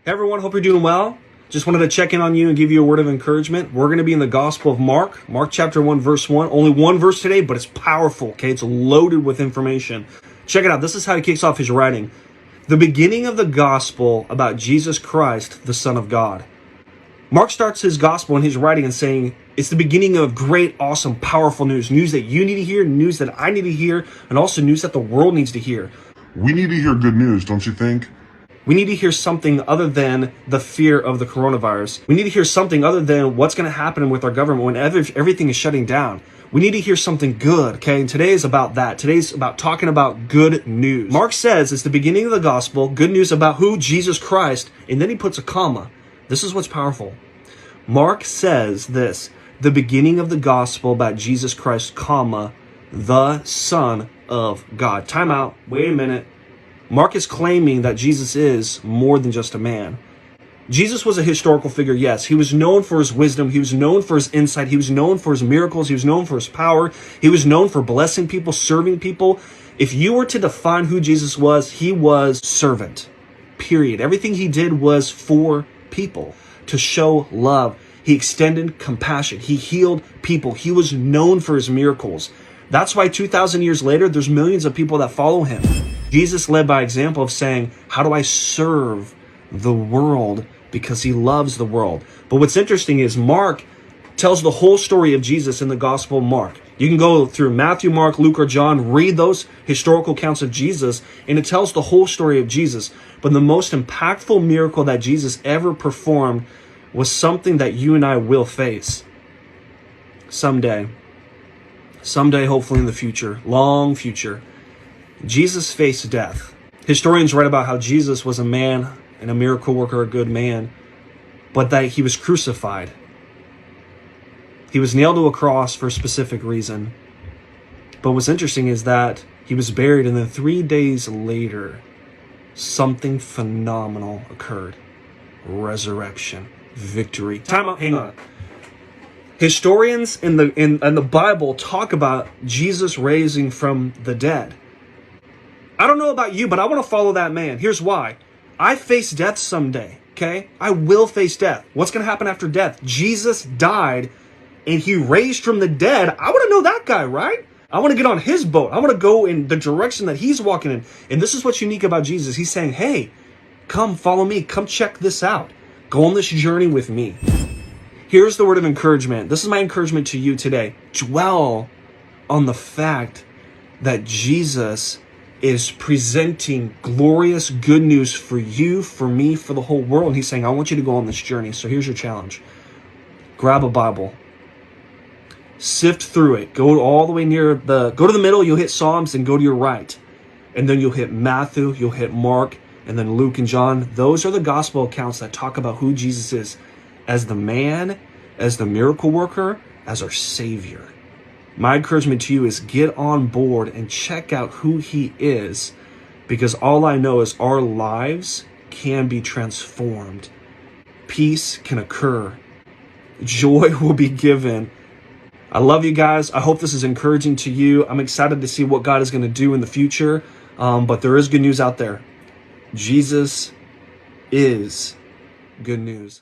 Hey everyone, hope you're doing well. Just wanted to check in on you and give you a word of encouragement. We're going to be in the Gospel of Mark, Mark chapter 1, verse 1. Only one verse today, but it's powerful, okay? It's loaded with information. Check it out. This is how he kicks off his writing. The beginning of the gospel about Jesus Christ, the Son of God. Mark starts his gospel in his writing and saying, it's the beginning of great, awesome, powerful news. News that you need to hear, news that I need to hear, and also news that the world needs to hear. We need to hear good news, don't you think? We need to hear something other than the fear of the coronavirus. We need to hear something other than what's going to happen with our government when everything is shutting down. We need to hear something good, okay? And today is about that. Today's about talking about good news. Mark says it's the beginning of the gospel, good news about who? Jesus Christ. And then he puts a comma. This is what's powerful. Mark says this, the beginning of the gospel about Jesus Christ, comma, the Son of God. Time out. Wait a minute. Mark is claiming that Jesus is more than just a man. Jesus was a historical figure, yes. He was known for his wisdom. He was known for his insight. He was known for his miracles. He was known for his power. He was known for blessing people, serving people. If you were to define who Jesus was, he was servant, period. Everything he did was for people, to show love. He extended compassion. He healed people. He was known for his miracles. That's why 2,000 years later, there's millions of people that follow him. Jesus led by example of saying, how do I serve the world? Because he loves the world. But what's interesting is Mark tells the whole story of Jesus in the Gospel of Mark. You can go through Matthew, Mark, Luke, or John, read those historical accounts of Jesus, and it tells the whole story of Jesus. But the most impactful miracle that Jesus ever performed was something that you and I will face someday. Someday, hopefully in the future, long future. Jesus faced death. Historians write about how Jesus was a man and a miracle worker, a good man, but that he was crucified. He was nailed to a cross for a specific reason. But what's interesting is that he was buried, and then 3 days later, something phenomenal occurred. Resurrection, victory. Time out, hang on. Historians in the Bible talk about Jesus raising from the dead. I don't know about you, but I want to follow that man. Here's why. I face death someday, okay? I will face death. What's going to happen after death? Jesus died and he raised from the dead. I want to know that guy, right? I want to get on his boat. I want to go in the direction that he's walking in. And this is what's unique about Jesus. He's saying, hey, come follow me. Come check this out. Go on this journey with me. Here's the word of encouragement. This is my encouragement to you today. Dwell on the fact that Jesus is presenting glorious good news for you, for me, for the whole world. And he's saying, I want you to go on this journey. So here's your challenge. Grab a Bible. Sift through it. Go all the way go to the middle, you'll hit Psalms, and go to your right. And then you'll hit Matthew, you'll hit Mark, and then Luke and John. Those are the gospel accounts that talk about who Jesus is as the man, as the miracle worker, as our Savior. My encouragement to you is get on board and check out who he is, because all I know is our lives can be transformed. Peace can occur. Joy will be given. I love you guys. I hope this is encouraging to you. I'm excited to see what God is going to do in the future. But there is good news out there. Jesus is good news.